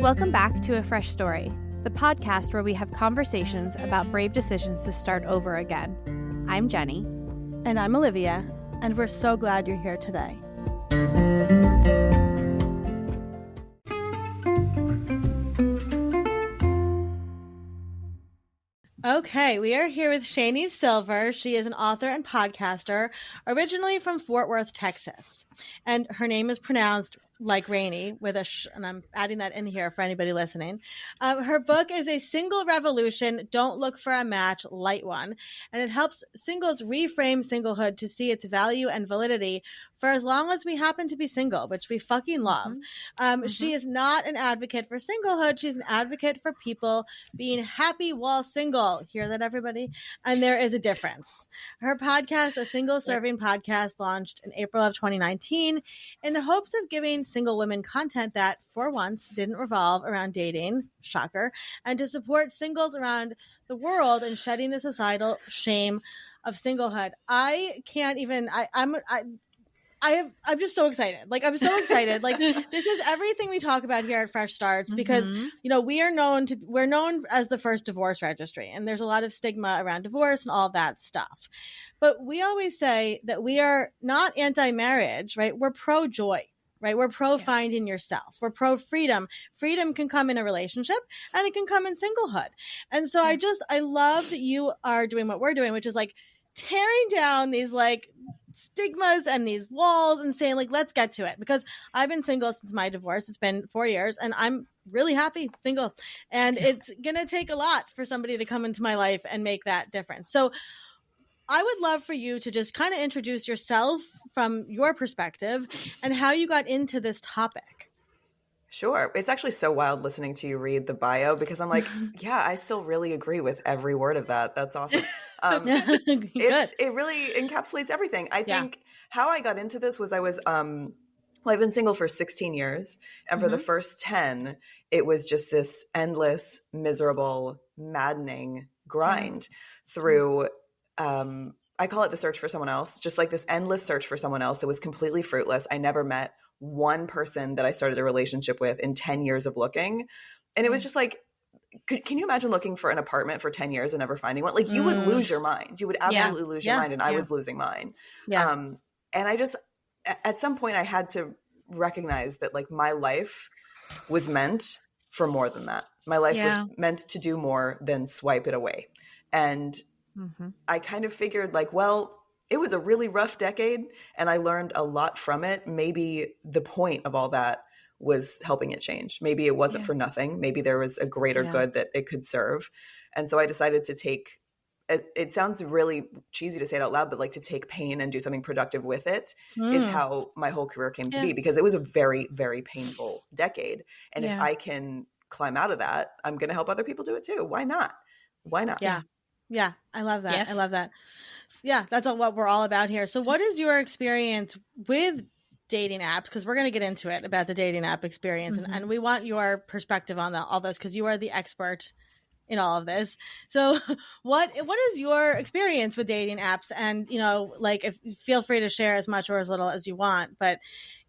Welcome back to A Fresh Story, the podcast where we have conversations about brave decisions to start over again. I'm Jenny. And I'm Olivia, and we're so glad you're here today. Okay, we are here with Shani Silver. She is an author and podcaster, originally from Fort Worth, Texas. And her name is pronounced like Rainy with a sh, and I'm adding that in here for anybody listening. Her book is A Single Revolution, Don't Look for a Match, Light One. And it helps singles reframe singlehood to see its value and validity for as long as we happen to be single, which we fucking love. She is not an advocate for singlehood. She's an advocate for people being happy while single. Hear that, everybody? And there is a difference. Her podcast, A Single Serving Podcast, launched in April of 2019 in the hopes of giving single women content that, for once, didn't revolve around dating, shocker, and to support singles around the world in shedding the societal shame of singlehood. I can't even, I'm just so excited. Like, I'm so excited. Like, this is everything we talk about here at Fresh Starts because, you know, we're known as the first divorce registry, and there's a lot of stigma around divorce and all that stuff. But we always say that we are not anti-marriage, right? We're pro-joy, right? We're pro-finding yourself. We're pro-freedom. Freedom can come in a relationship and it can come in singlehood. And so I love that you are doing what we're doing, which is like tearing down these like stigmas and these walls and saying like, let's get to it, because I've been single since my divorce. It's been 4 years and I'm really happy single, and it's going to take a lot for somebody to come into my life and make that difference. So I would love for you to just kind of introduce yourself from your perspective and how you got into this topic. Sure. It's actually so wild listening to you read the bio because I'm like, yeah, I still really agree with every word of that. That's awesome. It really encapsulates everything. I think how I got into this was I've been single for 16 years. And for the first 10, it was just this endless, miserable, maddening grind through, I call it the search for someone else, just like this endless search for someone else that was completely fruitless. I never met one person that I started a relationship with in 10 years of looking. And it was just like, can you imagine looking for an apartment for 10 years and never finding one? Like you would lose your mind. You would absolutely lose your mind. And I was losing mine. And I just, at some point I had to recognize that like my life was meant for more than that. My life was meant to do more than swipe it away. And I kind of figured like, well, it was a really rough decade and I learned a lot from it. Maybe the point of all that was helping it change. Maybe it wasn't for nothing. Maybe there was a greater good that it could serve. And so I decided to take, it sounds really cheesy to say it out loud, but like to take pain and do something productive with it is how my whole career came to be, because it was a very, very painful decade. And if I can climb out of that, I'm going to help other people do it too. Why not? Why not? Yeah. I love that. Yes. I love that. Yeah, that's what we're all about here. So what is your experience with dating apps? Because we're going to get into it about the dating app experience. And we want your perspective on all this because you are the expert in all of this. So what is your experience with dating apps? And, you know, like feel free to share as much or as little as you want. But,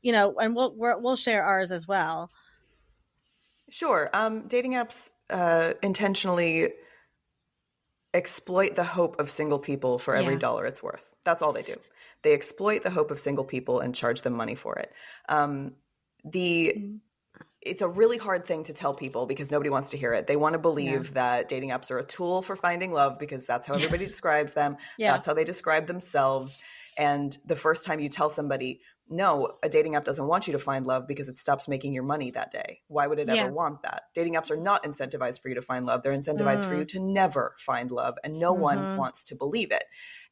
you know, and we'll share ours as well. Sure. Dating apps intentionally exploit the hope of single people for every dollar it's worth. That's all they do. They exploit the hope of single people and charge them money for it. It's a really hard thing to tell people because nobody wants to hear it. They want to believe that dating apps are a tool for finding love because that's how everybody describes them. That's how they describe themselves. And the first time you tell somebody, no, a dating app doesn't want you to find love because it stops making your money that day. Why would it ever want that? Dating apps are not incentivized for you to find love. They're incentivized for you to never find love, and no one wants to believe it.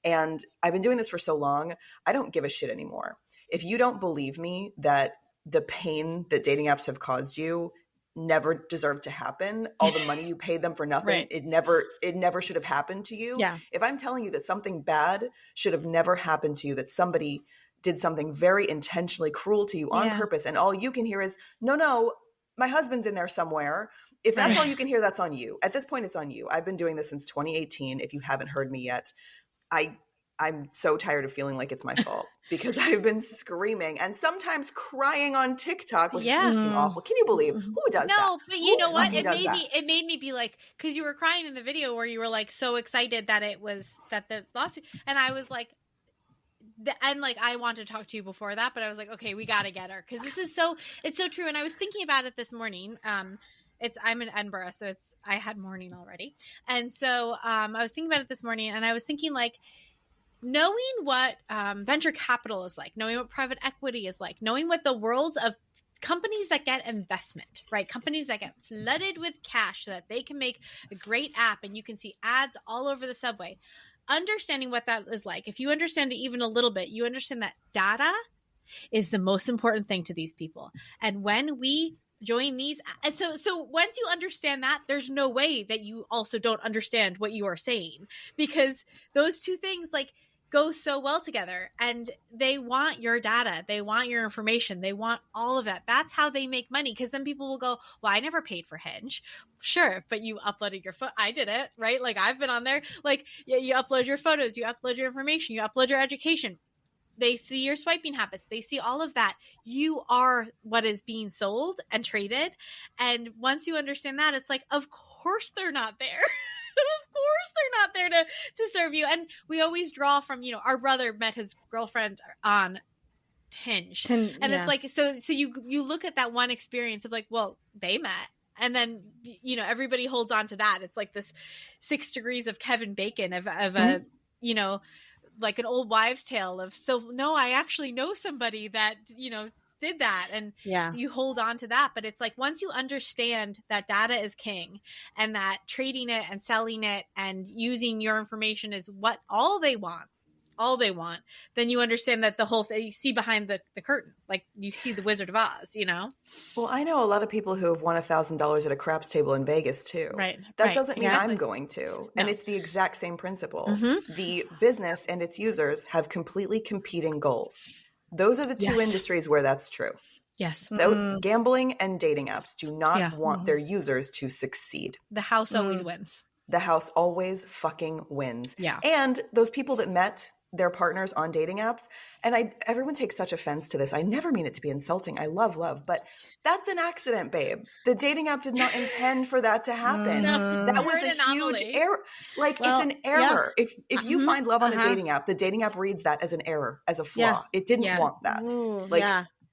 And I've been doing this for so long, I don't give a shit anymore. If you don't believe me that the pain that dating apps have caused you never deserved to happen, all the money you paid them for nothing, it never should have happened to you. If I'm telling you that something bad should have never happened to you, that somebody did something very intentionally cruel to you on purpose, and all you can hear is, no, my husband's in there somewhere. If that's all you can hear, that's on you. At this point, it's on you. I've been doing this since 2018. If you haven't heard me yet, I I'm so tired of feeling like it's my fault because I've been screaming and sometimes crying on TikTok, which is fucking awful. Can you believe who does that? No, but you know what? It made me be like, because you were crying in the video where you were like so excited that the lawsuit, and I was like, and like I wanted to talk to you before that, but I was like, okay, we got to get her because it's so true. And I was thinking about it this morning. I'm in Edinburgh, so I had morning already, and so I was thinking about it this morning, and I was thinking like, knowing what venture capital is like, knowing what private equity is like, knowing what the worlds of companies that get investment, right? Companies that get flooded with cash so that they can make a great app and you can see ads all over the subway. Understanding what that is like, if you understand it even a little bit, you understand that data is the most important thing to these people. And when we join these, and so once you understand that, there's no way that you also don't understand what you are saying, because those two things like go so well together, and they want your data, they want your information, they want all of that. That's how they make money, because then people will go, well, I never paid for Hinge. Sure, but you uploaded your I did it, right? Like I've been on there, like you upload your photos, you upload your information, you upload your education. They see your swiping habits. They see all of that. You are what is being sold and traded. And once you understand that, it's like, of course they're not there. Of course they're not there to serve you. And we always draw from, our brother met his girlfriend on Hinge. And it's like, so you look at that one experience of like, well, they met. And then, everybody holds on to that. It's like this 6 degrees of Kevin Bacon of a, like an old wives' tale of, so no, I actually know somebody that, did that. And you hold on to that. But it's like, once you understand that data is king and that trading it and selling it and using your information is what all they want, then you understand that the whole thing, you see behind the curtain, like you see the Wizard of Oz, Well, I know a lot of people who have won $1,000 at a craps table in Vegas too. Right. That doesn't mean I'm going to. No. And it's the exact same principle. Mm-hmm. The business and its users have completely competing goals. Those are the two industries where that's true. Yes. Gambling and dating apps do not want their users to succeed. The house always wins. The house always fucking wins. Yeah. And those people that met their partners on dating apps, and everyone takes such offense to this. I never mean it to be insulting. I love, but that's an accident, babe. The dating app did not intend for that to happen. No, that was a huge error. Like, it's an error. Yeah. If you find love on a dating app, the dating app reads that as an error, as a flaw. Yeah. It didn't want that. Ooh,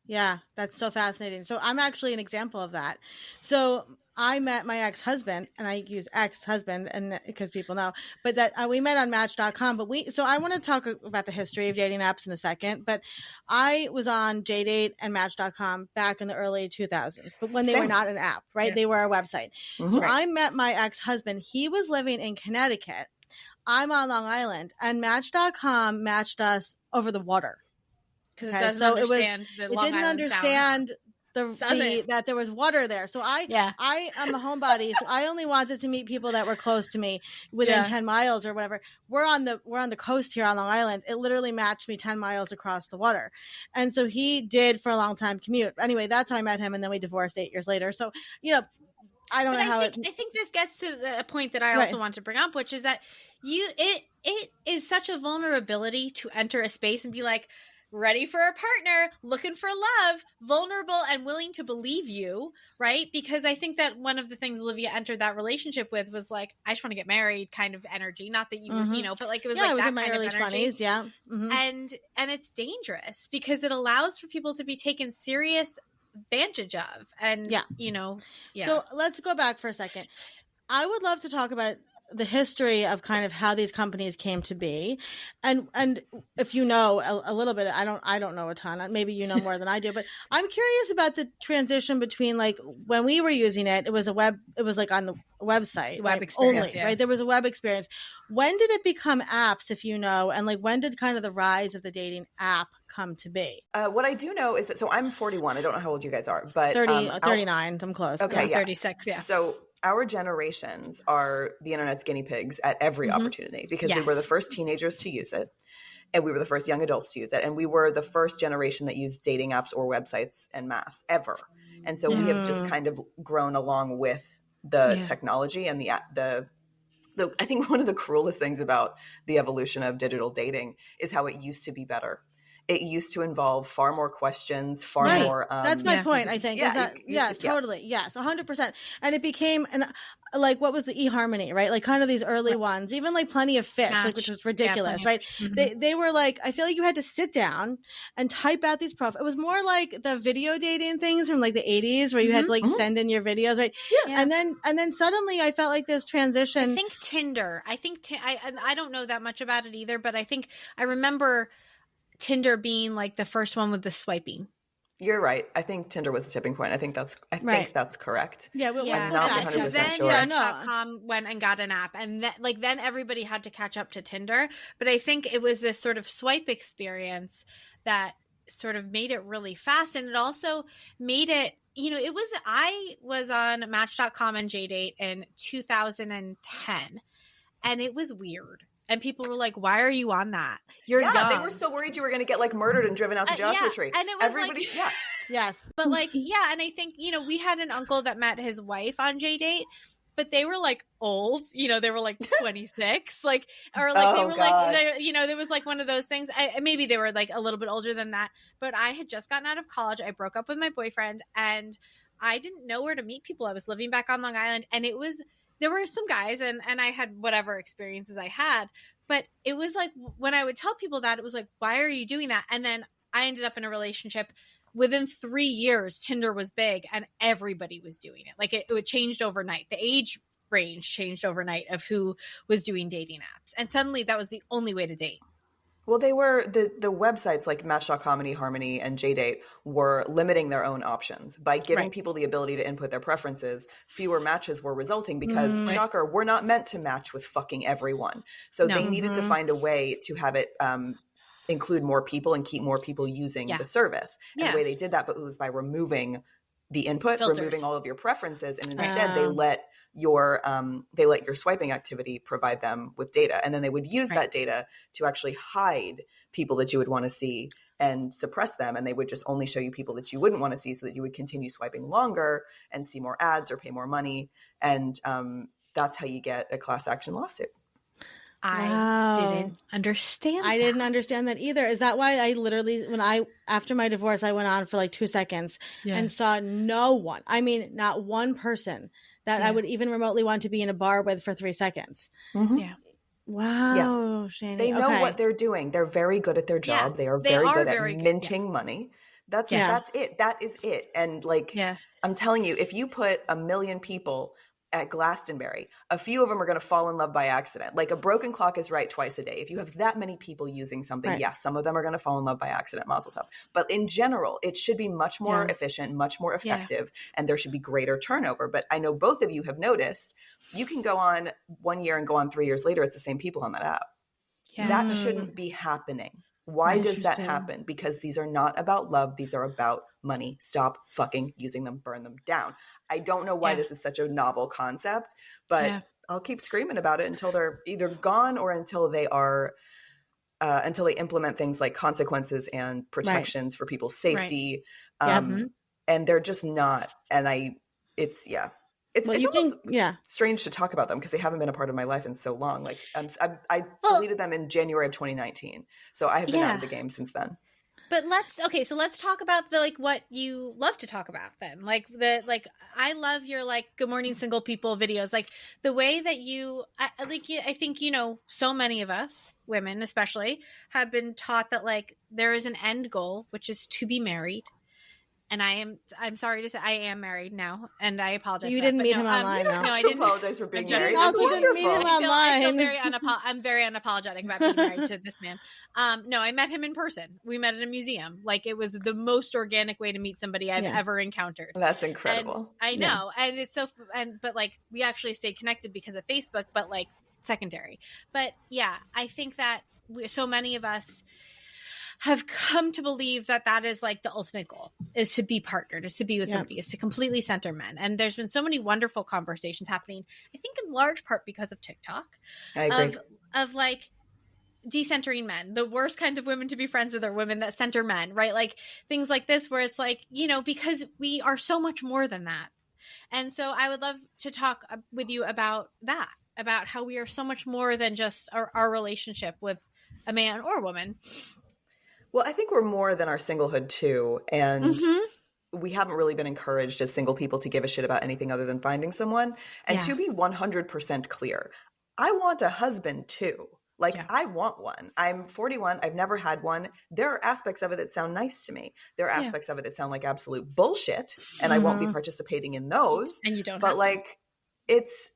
yeah, that's so fascinating. So I'm actually an example of that. So I met my ex-husband, and I use ex-husband and because people know, but that we met on Match.com. But so I want to talk about the history of dating apps in a second. But I was on JDate and Match.com back in the early 2000s, but when they were not an app, right? Yeah. They were a website. Mm-hmm. So I met my ex-husband. He was living in Connecticut. I'm on Long Island, and Match.com matched us over the water. Because it doesn't understand the Long Island didn't understand sound. That there was water there. So I am a homebody. So I only wanted to meet people that were close to me within 10 miles or whatever. We're on the coast here on Long Island. It literally matched me 10 miles across the water. And so he did for a long time commute. Anyway, that's how I met him. And then we divorced 8 years later. So, I don't know how I think this gets to the point that I also want to bring up, which is that it is such a vulnerability to enter a space and be like, ready for a partner, looking for love, vulnerable and willing to believe you, right? Because I think that one of the things Olivia entered that relationship with was like, I just want to get married kind of energy. Not that you, but like it was like I was that in my kind early of energy. 20s, yeah. Mm-hmm. And it's dangerous because it allows for people to be taken serious advantage of. And, So let's go back for a second. I would love to talk about the history of kind of how these companies came to be, and if you know a little bit, I don't know a ton. Maybe you know more than I do, but I'm curious about the transition between like when we were using it. It was like on the website, web experience, only, right? There was a web experience. When did it become apps, if you know, and like when did kind of the rise of the dating app come to be? What I do know is that I'm 41. I don't know how old you guys are, but 39. I'm close. Okay, yeah. 36. Yeah. So our generations are the internet's guinea pigs at every opportunity because we were the first teenagers to use it, and we were the first young adults to use it, and we were the first generation that used dating apps or websites en masse ever. And so we have just kind of grown along with the technology and the I think one of the cruelest things about the evolution of digital dating is how it used to be better. It used to involve far more questions, far more. That's my point, I think. Yes, totally. Yes, 100%. And it became like, what was the eHarmony, right? Like kind of these early ones, even like Plenty of Fish, like, which was ridiculous, right? They were like, I feel like you had to sit down and type out these profiles. It was more like the video dating things from like the 80s where you had to like send in your videos, right? Yeah. And then suddenly I felt like this transition. I think Tinder. I don't know that much about it either, but I think I remember Tinder being like the first one with the swiping. You're right. I think Tinder was the tipping point. I think that's correct. Yeah, I'm not 100% sure. Match.com went and got an app, and then everybody had to catch up to Tinder. But I think it was this sort of swipe experience that sort of made it really fast, and it also made it. I was on Match.com and JDate in 2010, and it was weird. And people were like, why are you on that? You're young. They were so worried you were going to get like murdered and driven out to Joshua Tree. And it was everybody, yes. But like, and I think, we had an uncle that met his wife on JDate, but they were like old, they were like 26, like, or like they were God. Like, there was like one of those things. Maybe they were like a little bit older than that, but I had just gotten out of college. I broke up with my boyfriend and I didn't know where to meet people. I was living back on Long Island, and there were some guys and I had whatever experiences I had, but it was like when I would tell people that, it was like, why are you doing that? And then I ended up in a relationship. Within 3 years, Tinder was big and everybody was doing it. Like it changed overnight. The age range changed overnight of who was doing dating apps. And suddenly that was the only way to date. Well, they were the websites like Match.com and eHarmony and JDate were limiting their own options by giving people the ability to input their preferences. Fewer matches were resulting because, shocker, we're not meant to match with fucking everyone. So they needed to find a way to have it include more people and keep more people using the service. And the way they did that, but it was by removing the input, removing all of your preferences, and instead they let your swiping activity provide them with data, and then they would use that data to actually hide people that you would want to see and suppress them, and they would just only show you people that you wouldn't want to see, so that you would continue swiping longer and see more ads or pay more money, and that's how you get a class action lawsuit. I didn't understand. I didn't understand that either. Is that why I literally, after my divorce, I went on for like 2 seconds and saw no one. I mean, not one person that I would even remotely want to be in a bar with for 3 seconds. Mm-hmm. Yeah. Wow, Shani. They know what they're doing. They're very good at their job. They are very good at minting money. That's it. That is it. And I'm telling you, if you put 1 million people at Glastonbury, a few of them are going to fall in love by accident. Like a broken clock is right twice a day. If you have that many people using something, yes, some of them are going to fall in love by accident, mazel tov. But in general, it should be much more efficient, much more effective, and there should be greater turnover. But I know both of you have noticed, you can go on 1 year and go on 3 years later, it's the same people on that app. Yeah. That shouldn't be happening. Why does that happen? Because these are not about love. These are about money. Stop fucking using them. Burn them down. I don't know why this is such a novel concept, but I'll keep screaming about it until they're either gone or until they are until they implement things like consequences and protections for people's safety. And they're just not. And it's almost strange to talk about them because they haven't been a part of my life in so long. Like I deleted them in January of 2019. So I have been out of the game since then. But let's talk about what you love to talk about then. I love your Good Morning Single People videos. Like the way that I think, so many of us women especially have been taught that there is an end goal, which is to be married. And I'm sorry to say I am married now, and I apologize. You didn't meet him online. No, I didn't apologize for being married. Also didn't meet him online. I'm very unapologetic about being married to this man. No, I met him in person. We met at a museum. It was the most organic way to meet somebody I've ever encountered. That's incredible. And I know, and it's so. But we actually stayed connected because of Facebook, but secondary. But yeah, I think that so many of us have come to believe that is the ultimate goal, is to be partnered, is to be with somebody, is to completely center men. And there's been so many wonderful conversations happening, I think in large part because of TikTok. I agree. Of decentering men. The worst kind of women to be friends with are women that center men, right? Things like this where it's because we are so much more than that. And so I would love to talk with you about that. about how we are so much more than just our relationship with a man or woman. Well, I think we're more than our singlehood too. And we haven't really been encouraged as single people to give a shit about anything other than finding someone. And to be 100% clear, I want a husband too. Like, I want one. I'm 41. I've never had one. There are aspects of it that sound nice to me. There are aspects of it that sound like absolute bullshit, and I won't be participating in those. And you don't but have like, it's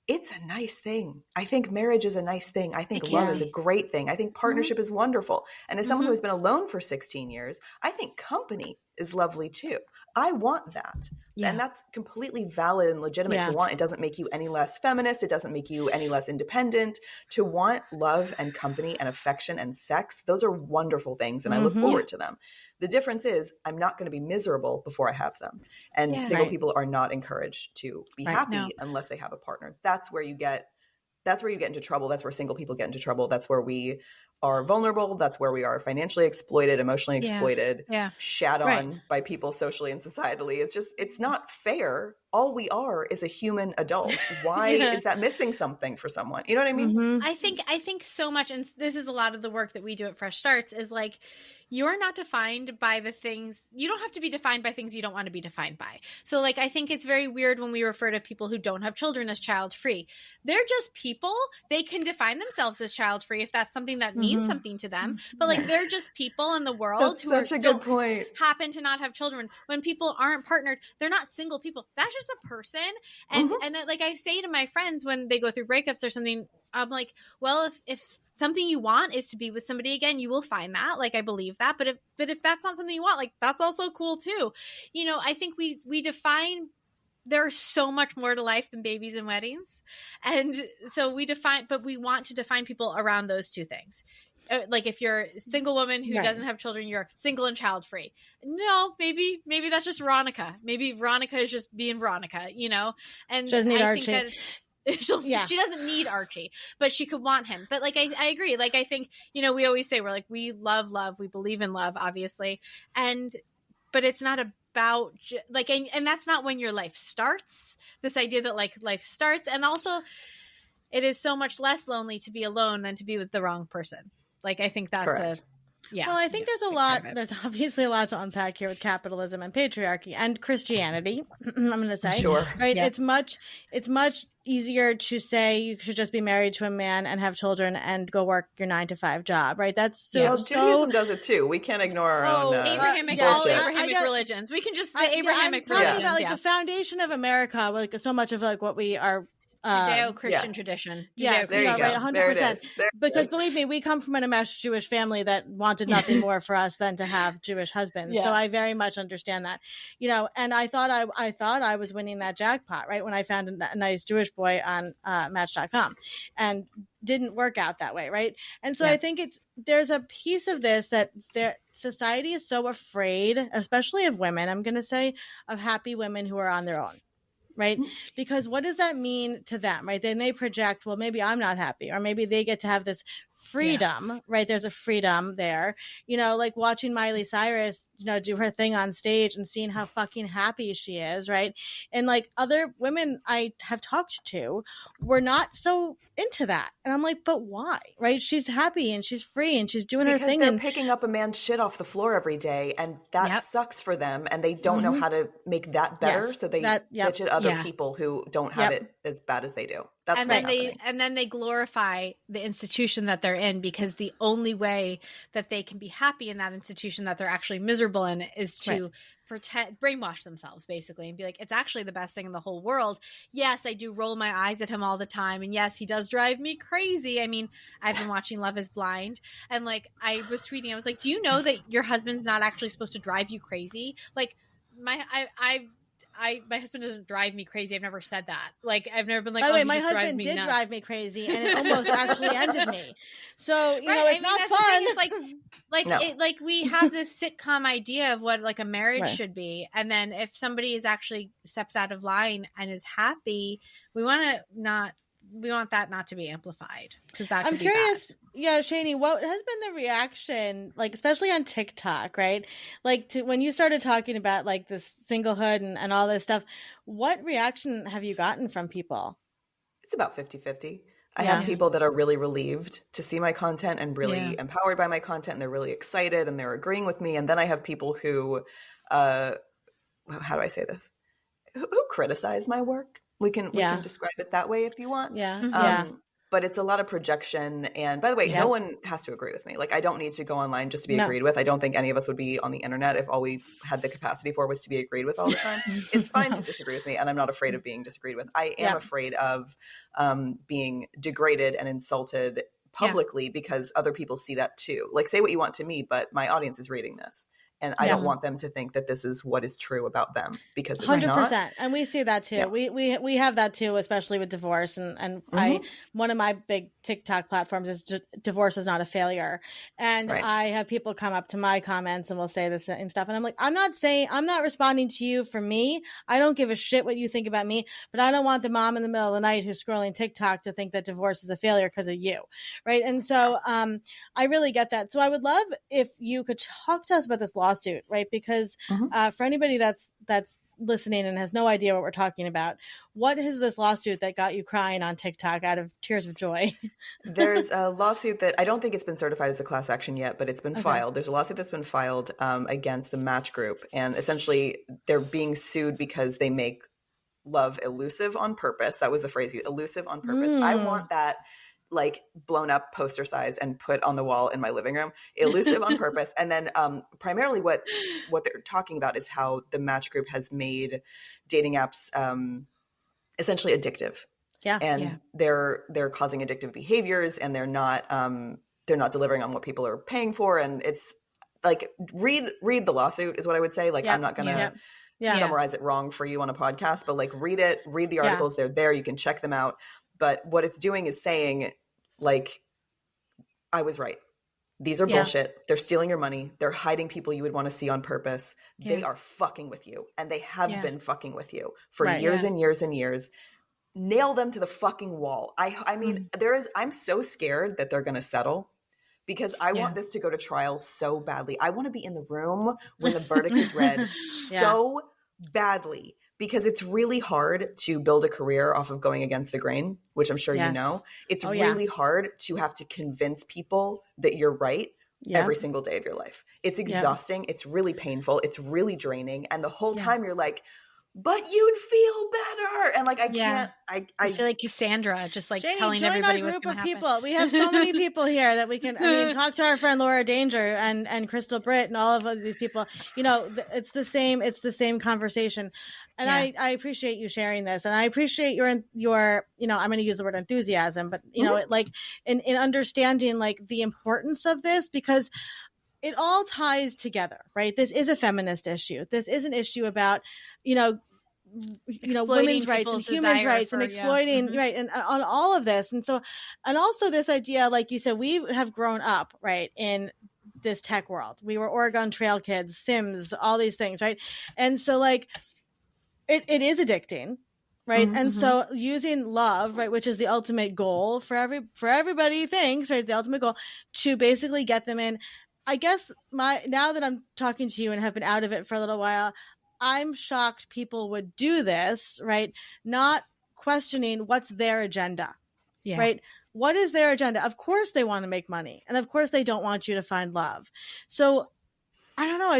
a nice thing. I think marriage is a nice thing. I think love is a great thing. I think partnership is wonderful. And as someone who has been alone for 16 years, I think company is lovely too. I want that. And that's completely valid and legitimate to want. It doesn't make you any less feminist. It doesn't make you any less independent. To want love and company and affection and sex, those are wonderful things, and I look forward to them. The difference is I'm not going to be miserable before I have them. And single people are not encouraged to be happy unless they have a partner. That's where you get into trouble. That's where single people get into trouble. That's where we are vulnerable. That's where we are financially exploited, emotionally exploited, shat on by people socially and societally. It's not fair. All we are is a human adult. Why is that missing something for someone? You know what I mean? I think so much, and this is a lot of the work that we do at Fresh Starts, is like, you're not defined by the things, you don't have to be defined by things you don't want to be defined by. So like, I think it's very weird when we refer to people who don't have children as child free. They're just people. They can define themselves as child free if that's something that means something to them. But like, they're just people in the world that's who such a good point. Happen to not have children. When people aren't partnered, they're not single people. That's just a person. And like I say to my friends when they go through breakups or something, I'm like, well, if something you want is to be with somebody again, you will find that. Like, I believe that. But if that's not something you want, like, that's also cool too. You know, I think we define, there's so much more to life than babies and weddings. And so we want to define people around those two things. Like, if you're a single woman who doesn't have children, you're single and child free. No, maybe that's just Veronica. Maybe Veronica is just being Veronica, you know? And she doesn't need I Archie. think that she doesn't need Archie, but she could want him. But like, I agree. Like, I think, you know, we always say, we're like, we love love. We believe in love, obviously. But it's not about like, and that's not when your life starts, this idea that like life starts. And also it is so much less lonely to be alone than to be with the wrong person. Like, I think that's correct. Well, I think there's obviously a lot to unpack here with capitalism and patriarchy and Christianity. I'm going to say, right? Yeah. It's much easier to say you should just be married to a man and have children and go work your 9-to-5 job, right? That's Judaism does it too. We can't ignore our own Abrahamic, all Abrahamic religions. We can just say Abrahamic religions. I'm talking about like the foundation of America, like so much of like what we are. Judeo-Christian tradition. Yes, there you go. Right, 100%. Because believe me, we come from an enmeshed Jewish family that wanted nothing more for us than to have Jewish husbands. So I very much understand that. You know, and I thought I was winning that jackpot, right? When I found a nice Jewish boy on Match.com, and didn't work out that way, right? And so I think there's a piece of this that society is so afraid, especially of women, I'm going to say, of happy women who are on their own. Right? Because what does that mean to them? Right? Then they project, well, maybe I'm not happy, or maybe they get to have this freedom, right? There's a freedom there, you know, like watching Miley Cyrus, you know, do her thing on stage and seeing how fucking happy she is, right? And like other women I have talked to were not so into that. And I'm like, but why? Right? She's happy and she's free and she's doing her thing. Because they're picking up a man's shit off the floor every day, and that sucks for them, and they don't know how to make that better, so they bitch at other people who don't have it as bad as they do. That's and then they glorify the institution that they're in, because the only way that they can be happy in that institution that they're actually miserable in is to brainwash themselves, basically, and be like, it's actually the best thing in the whole world. Yes, I do roll my eyes at him all the time, and yes, he does drive me crazy. I mean, I've been watching Love is Blind, and like, I was tweeting, I was like, do you know that your husband's not actually supposed to drive you crazy? Like, my husband doesn't drive me crazy. I've never said that. Like, I've never been like, by the way, my husband did drive me crazy, and it almost actually ended me. So, you know, it's not fun. It's like we have this sitcom idea of what like a marriage should be. And then if somebody is actually steps out of line and is happy, we want that not to be amplified, because that could be curious. Bad. Yeah, Shani, what has been the reaction, like, especially on TikTok, right? Like, to when you started talking about like this singlehood and all this stuff, what reaction have you gotten from people? It's about 50-50. I have people that are really relieved to see my content and really empowered by my content, and they're really excited and they're agreeing with me. And then I have people who, how do I say this? Who criticize my work. We can describe it that way if you want. But it's a lot of projection. And by the way, no one has to agree with me. Like, I don't need to go online just to be agreed with. I don't think any of us would be on the internet if all we had the capacity for was to be agreed with all the time. It's fine to disagree with me, and I'm not afraid of being disagreed with. I am afraid of being degraded and insulted publicly because other people see that too. Like, say what you want to me, but my audience is reading this. And I don't want them to think that this is what is true about them, because it's 100%. Not. And we see that too. Yeah. We have that too, especially with divorce. And one of my big TikTok platforms is divorce is not a failure. And I have people come up to my comments and will say the same stuff. And I'm like, I'm not responding to you for me. I don't give a shit what you think about me, but I don't want the mom in the middle of the night who's scrolling TikTok to think that divorce is a failure because of you. Right. And so I really get that. So I would love if you could talk to us about this lawsuit, right? Because for anybody that's listening and has no idea what we're talking about, what is this lawsuit that got you crying on TikTok out of tears of joy? There's a lawsuit that I don't think it's been certified as a class action yet, but it's been filed. There's a lawsuit that's been filed against the Match Group, and essentially they're being sued because they make love elusive on purpose. That was the phrase used, elusive on purpose. I want that like blown up poster size and put on the wall in my living room, elusive on purpose. And then primarily what they're talking about is how the Match Group has made dating apps essentially addictive. They're causing addictive behaviors, and they're not delivering on what people are paying for. And it's like, read the lawsuit is what I would say. Like, I'm not going to summarize it wrong for you on a podcast, but like, read the articles. They're there. You can check them out. But what it's doing is saying, like, I was right. These are bullshit. They're stealing your money. They're hiding people you would want to see on purpose. They are fucking with you. And they have been fucking with you for years and years and years. Nail them to the fucking wall. I mean, I'm so scared that they're going to settle, because I want this to go to trial so badly. I want to be in the room when the verdict is read so badly. Because it's really hard to build a career off of going against the grain, which I'm sure you know. It's really hard to have to convince people that you're right every single day of your life. It's exhausting. It's really painful. It's really draining. And the whole time you're like, but you'd feel better. And like, I can't, I feel like Cassandra, just like Janie, telling everybody what's going to happen. People. We have so many people here that we can, talk to our friend Laura Danger and Crystal Britt and all of these people. You know, it's the same conversation. And I appreciate you sharing this. And I appreciate your I'm going to use the word enthusiasm, but you know, like in understanding like the importance of this, because it all ties together, right? This is a feminist issue. This is an issue about, women's rights and human rights and exploiting, right, and on all of this. And so, and also this idea, like you said, we have grown up, right, in this tech world. We were Oregon Trail kids, Sims, all these things, right? And so, like, it is addicting, right? And so using love, right, which is the ultimate goal for everybody thinks, right, the ultimate goal, to basically get them in. I guess now that I'm talking to you and have been out of it for a little while, I'm shocked people would do this, right? Not questioning what's their agenda, right? What is their agenda? Of course they want to make money, and of course they don't want you to find love. So I don't know.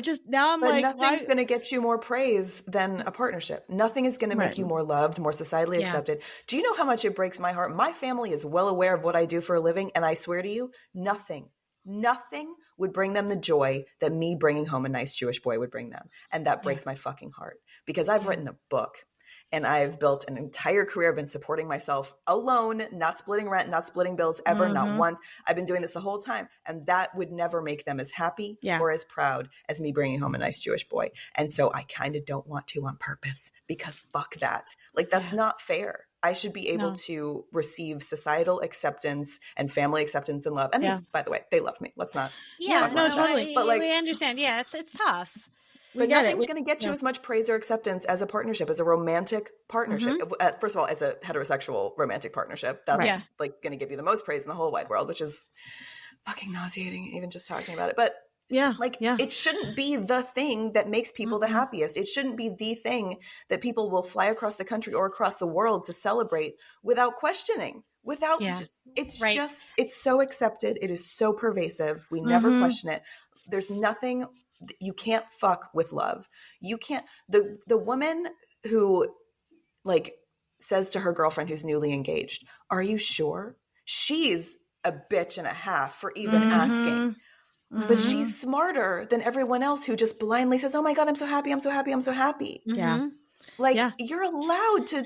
But nothing's going to get you more praise than a partnership. Nothing is going to make you more loved, more societally accepted. Do you know how much it breaks my heart? My family is well aware of what I do for a living, and I swear to you, nothing would bring them the joy that me bringing home a nice Jewish boy would bring them. And that breaks my fucking heart, because I've written a book and I've built an entire career. I've been supporting myself alone, not splitting rent, not splitting bills ever, not once. I've been doing this the whole time. And that would never make them as happy or as proud as me bringing home a nice Jewish boy. And so I kind of don't want to on purpose, because fuck that. Like, that's not fair. I should be able to receive societal acceptance and family acceptance and love. And they, by the way, they love me. Let's not. Totally. But like, we understand. Yeah, it's tough. But nothing's going to get you as much praise or acceptance as a partnership, as a romantic partnership. First of all, as a heterosexual romantic partnership, that's like going to give you the most praise in the whole wide world, which is fucking nauseating, even just talking about it. But Yeah. Like, it shouldn't be the thing that makes people the happiest. It shouldn't be the thing that people will fly across the country or across the world to celebrate without questioning, it's so accepted. It is so pervasive. We never question it. There's nothing, you can't fuck with love. You can't, the woman who like says to her girlfriend who's newly engaged, are you sure? She's a bitch and a half for even asking. But she's smarter than everyone else who just blindly says, oh my God, I'm so happy. I'm so happy. I'm so happy. Yeah. Like you're allowed to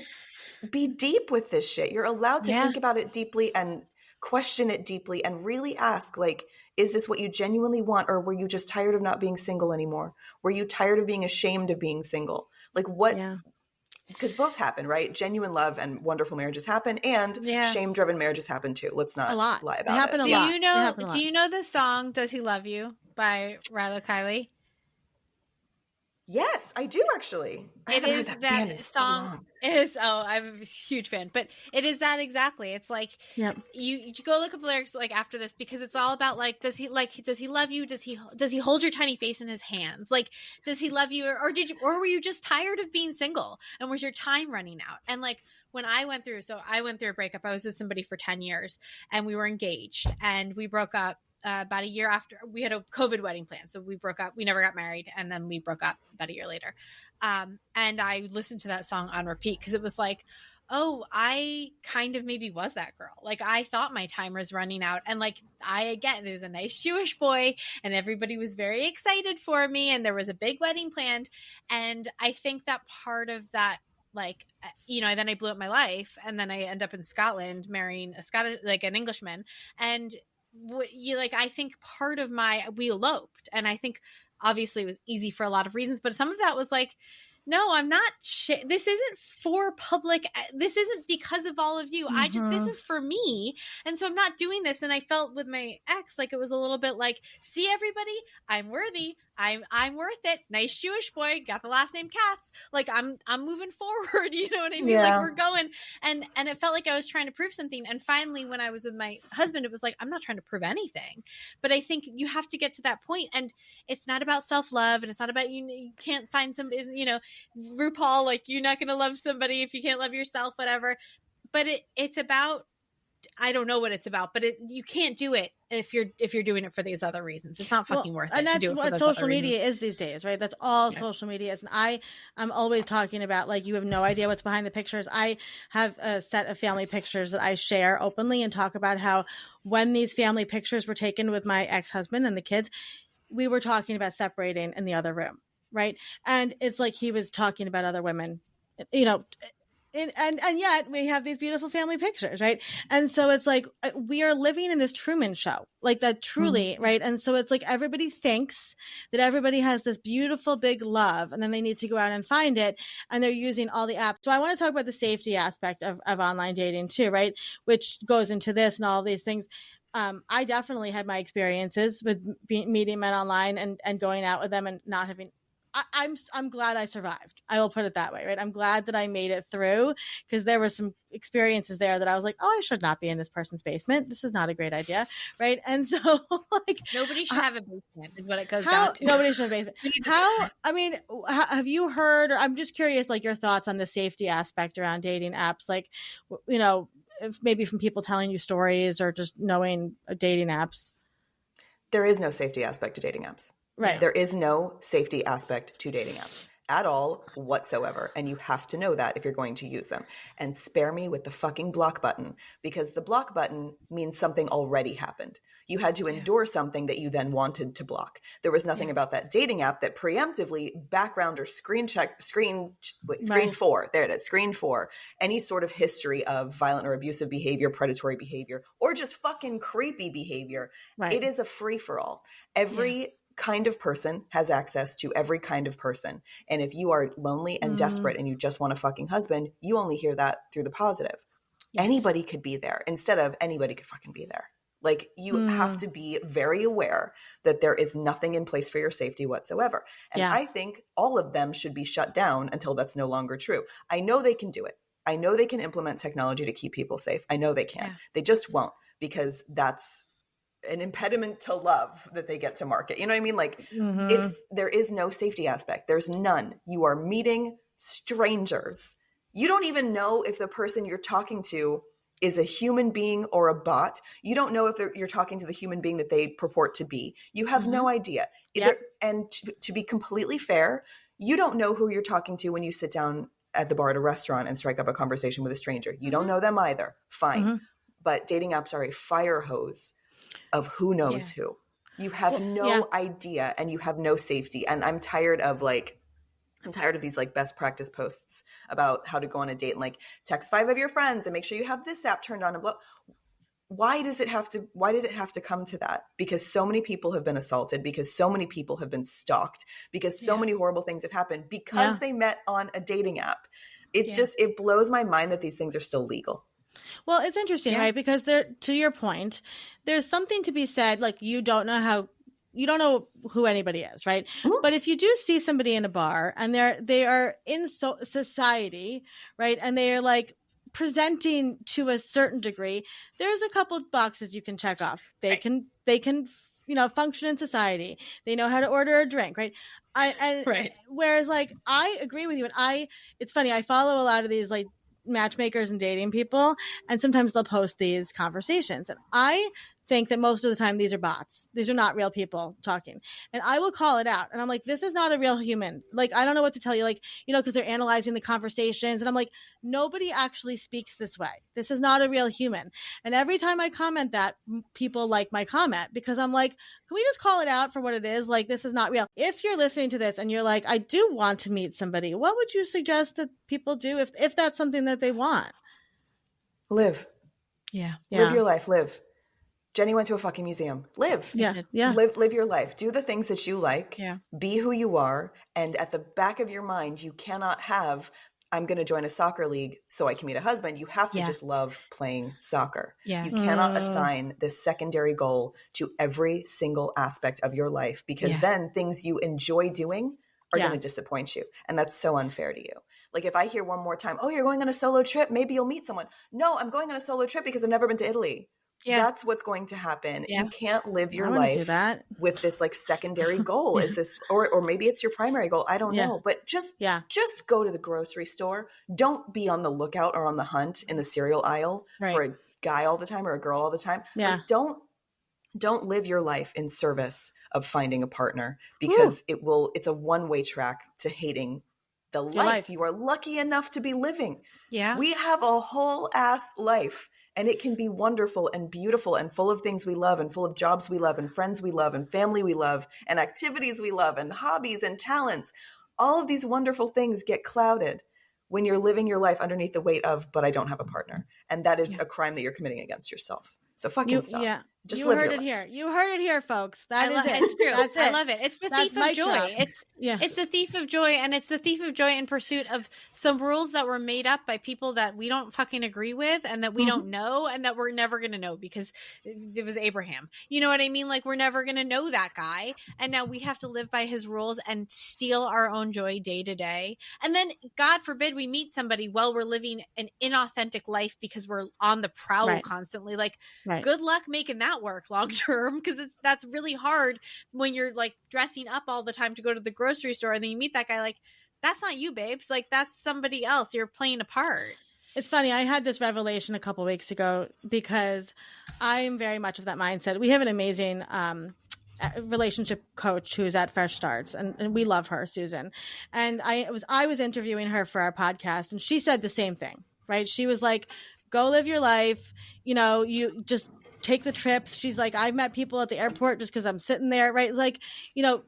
be deep with this shit. You're allowed to think about it deeply and question it deeply and really ask, like, is this what you genuinely want? Or were you just tired of not being single anymore? Were you tired of being ashamed of being single? Like what? Because both happen, right? Genuine love and wonderful marriages happen, and shame-driven marriages happen too. Let's not lie about it. Do you know the song "Does He Love You" by Rilo Kiley? Yes, I do actually. I haven't heard that band in so long. I'm a huge fan, but it is that exactly. It's like you go look up the lyrics like after this, because it's all about like does he love you? Does he hold your tiny face in his hands? Like, does he love you, or were you just tired of being single and was your time running out? And like when I went through a breakup. I was with somebody for 10 years and we were engaged and we broke up. About a year after. We had a COVID wedding plan, so we broke up. We never got married, and then we broke up about a year later. And I listened to that song on repeat because it was like, oh, I kind of maybe was that girl. Like I thought my time was running out, and like there was a nice Jewish boy, and everybody was very excited for me, and there was a big wedding planned. And I think that part of that, like, then I blew up my life, and then I end up in Scotland marrying an Englishman, and I think part of we eloped, and I think obviously it was easy for a lot of reasons, but some of that was like, no, I'm not. This isn't for public. This isn't because of all of you. This is for me. And so I'm not doing this. And I felt with my ex, like it was a little bit like, see everybody, I'm worthy. I'm worth it. Nice Jewish boy, got the last name Katz. Like I'm moving forward. You know what I mean? Yeah. Like we're going. And it felt like I was trying to prove something. And finally, when I was with my husband, it was like, I'm not trying to prove anything, but I think you have to get to that point. And it's not about self-love, and it's not about, you can't find somebody, RuPaul, like you're not going to love somebody if you can't love yourself, whatever. But it's about, I don't know what it's about, but you can't do it if you're doing it for these other reasons. It's not fucking worth it. And that's to do it what social media is these days, right? That's all social media is. And I'm always talking about, like, you have no idea what's behind the pictures. I have a set of family pictures that I share openly and talk about how when these family pictures were taken with my ex-husband and the kids, we were talking about separating in the other room. Right. And it's like he was talking about other women, and yet we have these beautiful family pictures. Right. And so it's like we are living in this Truman Show, like that truly. Right. And so it's like everybody thinks that everybody has this beautiful big love, and then they need to go out and find it. And they're using all the apps. So I want to talk about the safety aspect of online dating, too. Right. Which goes into this and all these things. I definitely had my experiences with meeting men online and going out with them and not having. I'm glad I survived. I will put it that way, right? I'm glad that I made it through, because there were some experiences there that I was like, oh, I should not be in this person's basement. This is not a great idea, right? And so, like, nobody should have a basement is what it goes down to. Nobody should have a basement. Have you heard, or I'm just curious, like, your thoughts on the safety aspect around dating apps, like, if maybe from people telling you stories or just knowing dating apps. There is no safety aspect to dating apps. Right. There is no safety aspect to dating apps at all whatsoever. And you have to know that if you're going to use them. And spare me with the fucking block button, because the block button means something already happened. You had to endure something that you then wanted to block. There was nothing about that dating app that preemptively background or screen for any sort of history of violent or abusive behavior, predatory behavior, or just fucking creepy behavior. Right. It is a free-for-all. Every kind of person has access to every kind of person. And if you are lonely and desperate and you just want a fucking husband, you only hear that through the positive. Yes. Anybody could be there instead of anybody could fucking be there. Like, you have to be very aware that there is nothing in place for your safety whatsoever. And I think all of them should be shut down until that's no longer true. I know they can do it. I know they can implement technology to keep people safe. I know they can. Yeah. They just won't, because that's an impediment to love that they get to market. You know what I mean? Like there is no safety aspect. There's none. You are meeting strangers. You don't even know if the person you're talking to is a human being or a bot. You don't know if you're talking to the human being that they purport to be. You have no idea. Yep. And to be completely fair, you don't know who you're talking to when you sit down at the bar at a restaurant and strike up a conversation with a stranger. You don't know them either. Fine. But dating apps are a fire hose of who knows who. You have no idea, and you have no safety. And I'm tired of these like best practice posts about how to go on a date and like text 5 of your friends and make sure you have this app turned on and blah. Why did it have to come to that? Because so many people have been assaulted, because so many people have been stalked, because so many horrible things have happened because they met on a dating app. It's just, it blows my mind that these things are still legal. Well, it's interesting, right? Because to your point, there's something to be said, like you don't know who anybody is, right? But if you do see somebody in a bar and they are in society, right? And they are like presenting to a certain degree, there's a couple boxes you can check off. They can function in society. They know how to order a drink, right? Whereas like I agree with you, and it's funny, I follow a lot of these like matchmakers and dating people, and sometimes they'll post these conversations, and I think that most of the time these are bots. These are not real people talking. And I will call it out. And I'm like, this is not a real human. Like, I don't know what to tell you. Like, because they're analyzing the conversations. And I'm like, nobody actually speaks this way. This is not a real human. And every time I comment that, people like my comment, because I'm like, can we just call it out for what it is? Like, this is not real. If you're listening to this and you're like, I do want to meet somebody, what would you suggest that people do if that's something that they want? Live. Yeah. Live your life. Live. Jenny went to a fucking museum. Live. Yeah. Live your life. Do the things that you like. Yeah. Be who you are. And at the back of your mind, you cannot have, I'm going to join a soccer league so I can meet a husband. You have to just love playing soccer. Yeah. You cannot assign this secondary goal to every single aspect of your life, because then things you enjoy doing are going to disappoint you. And that's so unfair to you. Like if I hear one more time, oh, you're going on a solo trip, maybe you'll meet someone. No, I'm going on a solo trip because I've never been to Italy. Yeah. That's what's going to happen. Yeah. You can't live your life with this like secondary goal. Is this, or maybe it's your primary goal. I don't know, but just go to the grocery store. Don't be on the lookout or on the hunt in the cereal aisle for a guy all the time or a girl all the time. Yeah. Like, don't live your life in service of finding a partner, because it's a one-way track to hating the life you are lucky enough to be living. Yeah. We have a whole ass life. And it can be wonderful and beautiful and full of things we love, and full of jobs we love, and friends we love, and family we love, and activities we love, and hobbies and talents. All of these wonderful things get clouded when you're living your life underneath the weight of, but I don't have a partner. And that is a crime that you're committing against yourself. So fucking stop. Yeah. Just you live heard your it life. here. You heard it here, folks. It's true. That's it. I love it. It's the thief of joy. It's the thief of joy, and it's the thief of joy in pursuit of some rules that were made up by people that we don't fucking agree with, and that we don't know, and that we're never going to know because it was Abraham. You know what I mean? Like, we're never going to know that guy, and now we have to live by his rules and steal our own joy day to day. And then, God forbid, we meet somebody while we're living an inauthentic life because we're on the prowl constantly. Like, good luck making that work long term, because that's really hard when you're like dressing up all the time to go to the grocery store, and then you meet that guy. Like, that's not you, babes. Like, that's somebody else. You're playing a part. It's funny. I had this revelation a couple weeks ago, because I'm very much of that mindset. We have an amazing relationship coach who's at Fresh Starts, and we love her, Susan. And I was interviewing her for our podcast, and she said the same thing, right? She was like, go live your life. You just take the trips. She's like, I've met people at the airport just because I'm sitting there, right? Like,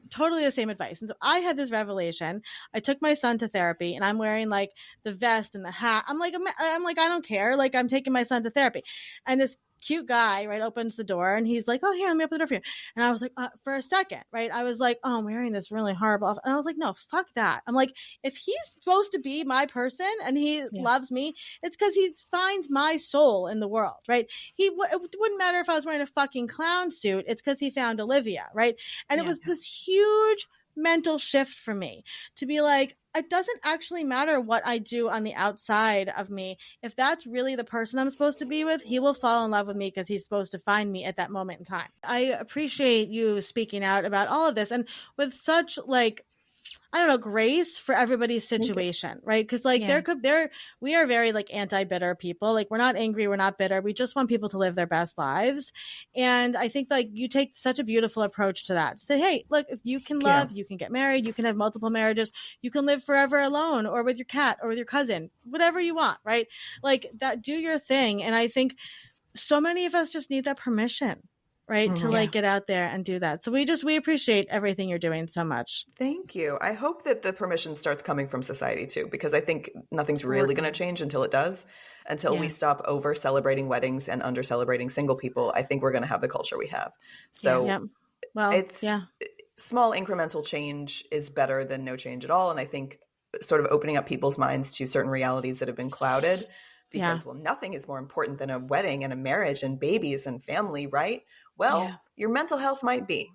totally the same advice. And so I had this revelation. I took my son to therapy, and I'm wearing like the vest and the hat. I'm like, I don't care. Like, I'm taking my son to therapy. And this cute guy, right, opens the door, and he's like, oh, here, let me open the door for you. And I was like, for a second, right, I was like, oh, I'm wearing this really horrible. And I was like, no, fuck that. I'm like, if he's supposed to be my person and he loves me, it's because he finds my soul in the world, right? It wouldn't matter if I was wearing a fucking clown suit. It's because he found Olivia, right? And it was this huge mental shift for me to be like, it doesn't actually matter what I do on the outside of me. If that's really the person I'm supposed to be with, he will fall in love with me because he's supposed to find me at that moment in time. I appreciate you speaking out about all of this and with such like, I don't know, grace for everybody's situation, right? Because like we are very like anti-bitter people. Like we're not angry, we're not bitter. We just want people to live their best lives. And I think like you take such a beautiful approach to that. Say, hey, look, if you can love, you can get married, you can have multiple marriages, you can live forever alone or with your cat or with your cousin, whatever you want, right? Like that, do your thing. And I think so many of us just need that permission, right? To like get out there and do that. So we appreciate everything you're doing so much. Thank you. I hope that the permission starts coming from society too, because I think nothing's really going to change until it does. Until we stop over celebrating weddings and under celebrating single people, I think we're going to have the culture we have. So small incremental change is better than no change at all. And I think sort of opening up people's minds to certain realities that have been clouded because, well, nothing is more important than a wedding and a marriage and babies and family, right? Well, your mental health might be.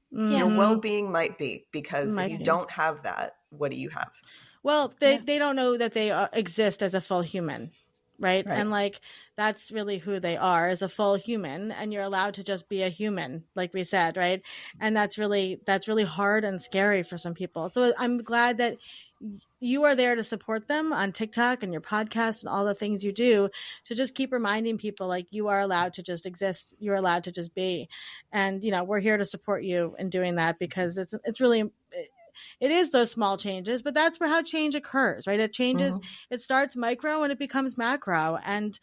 Your well-being might be, because if you don't have that, what do you have? Well, they don't know that they exist as a full human, right? And like that's really who they are, as a full human, and you're allowed to just be a human, like we said, right? And that's really hard and scary for some people. So I'm glad that you are there to support them on TikTok and your podcast and all the things you do, to just keep reminding people like you are allowed to just exist. You're allowed to just be. And, you know, we're here to support you in doing that, because it's really, it is those small changes, but that's how change occurs, right? It changes, it starts micro and it becomes macro, and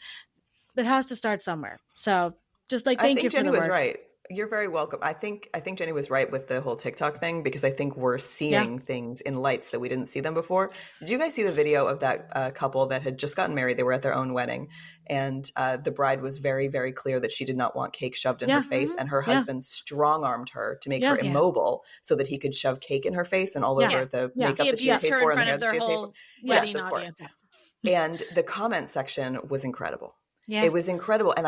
it has to start somewhere. So just like, thank you for the work. I think Jenny was right. You're very welcome. I think Jenny was right with the whole TikTok thing, because I think we're seeing things in lights that we didn't see them before. Did you guys see the video of that couple that had just gotten married? They were at their own wedding, and the bride was very, very clear that she did not want cake shoved in her face, and her husband strong-armed her to make her immobile so that he could shove cake in her face and all over the makeup that she had paid for and the hair that she had paid for. Yes, of course. And the comment section was incredible. It was incredible, and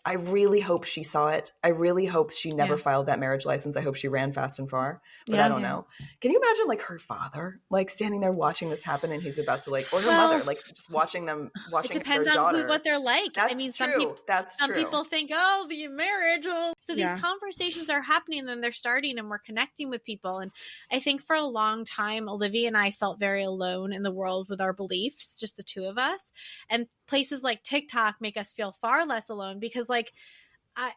I really hope she saw it. I really hope she never filed that marriage license. I hope she ran fast and far, but I don't know. Can you imagine like her father, like standing there watching this happen, and he's about to like, or her mother, like just watching them, watching it depends their on daughter. what they're like. That's I mean, true. Some people think, oh, the marriage. Oh. So these conversations are happening and they're starting, and we're connecting with people. And I think for a long time, Olivia and I felt very alone in the world with our beliefs, just the two of us. And places like TikTok make us feel far less alone, because like,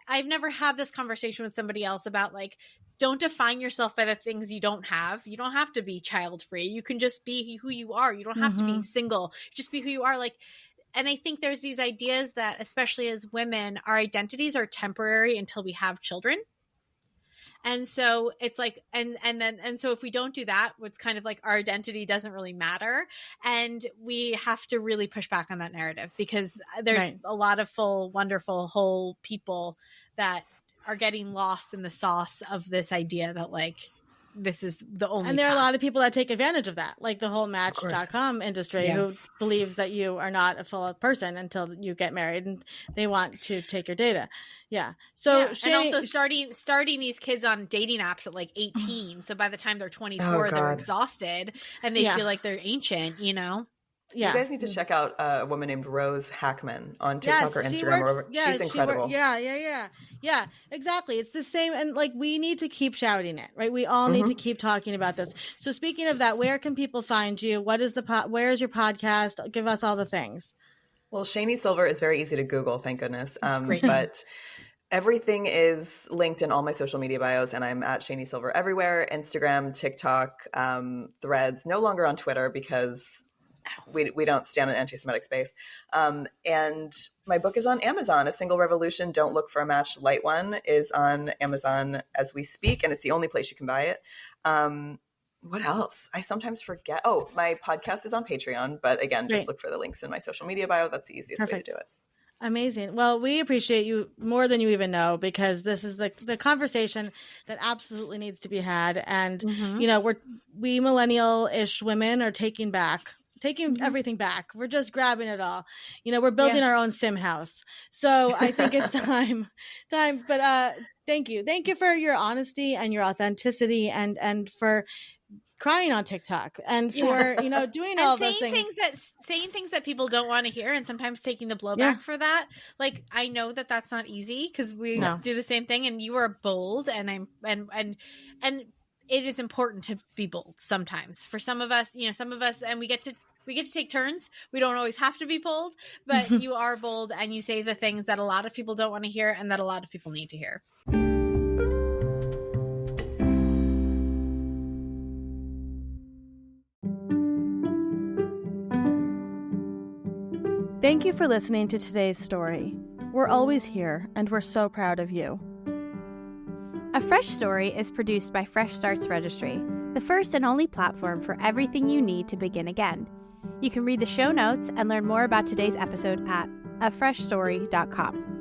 I've never had this conversation with somebody else about like, don't define yourself by the things you don't have. You don't have to be child free. You can just be who you are. You don't have to be single. Just be who you are. Like, and I think there's these ideas that, especially as women, our identities are temporary until we have children. And so it's like, and so if we don't do that, it's kind of like our identity doesn't really matter. And we have to really push back on that narrative, because there's a lot of full, wonderful, whole people that are getting lost in the sauce of this idea that like, this is the only And there path. are a lot of people that take advantage of that, like the whole Match.com industry, who believes that you are not a full person until you get married, and they want to take your data. So Shani, and also starting these kids on dating apps at like 18. So by the time they're 24, they're exhausted and they feel like they're ancient, you know? You guys need to check out a woman named Rose Hackman on TikTok or Instagram. She's incredible. Yeah, exactly. It's the same. And like, we need to keep shouting it, right? We all need to keep talking about this. So speaking of that, where can people find you? Where is your podcast? Give us all the things. Well, Shani Silver is very easy to Google, thank goodness. But everything is linked in all my social media bios, and I'm at Shani Silver everywhere: Instagram, TikTok, Threads. No longer on Twitter, because we don't stand in anti-Semitic space. And my book is on Amazon. A Single Revolution, Don't Look for a Match, Light One is on Amazon as we speak, and it's the only place you can buy it. What else? I sometimes forget. Oh, my podcast is on Patreon, but again, just look for the links in my social media bio. That's the easiest way to do it. Amazing. Well, we appreciate you more than you even know, because this is the conversation that absolutely needs to be had. And, you know, we millennial-ish women are taking everything back. We're just grabbing it all. You know, we're building our own sim house. So I think it's time. But Thank you. Thank you for your honesty and your authenticity and for crying on TikTok and for, doing all those things. Saying things that people don't want to hear and sometimes taking the blowback for that. Like, I know that that's not easy because we do the same thing, and you are bold, and it is important to be bold sometimes for some of us, and we get to take turns. We don't always have to be bold, but you are bold and you say the things that a lot of people don't want to hear and that a lot of people need to hear. Thank you for listening to today's story. We're always here, and we're so proud of you. A Fresh Story is produced by Fresh Starts Registry, the first and only platform for everything you need to begin again. You can read the show notes and learn more about today's episode at afreshstory.com.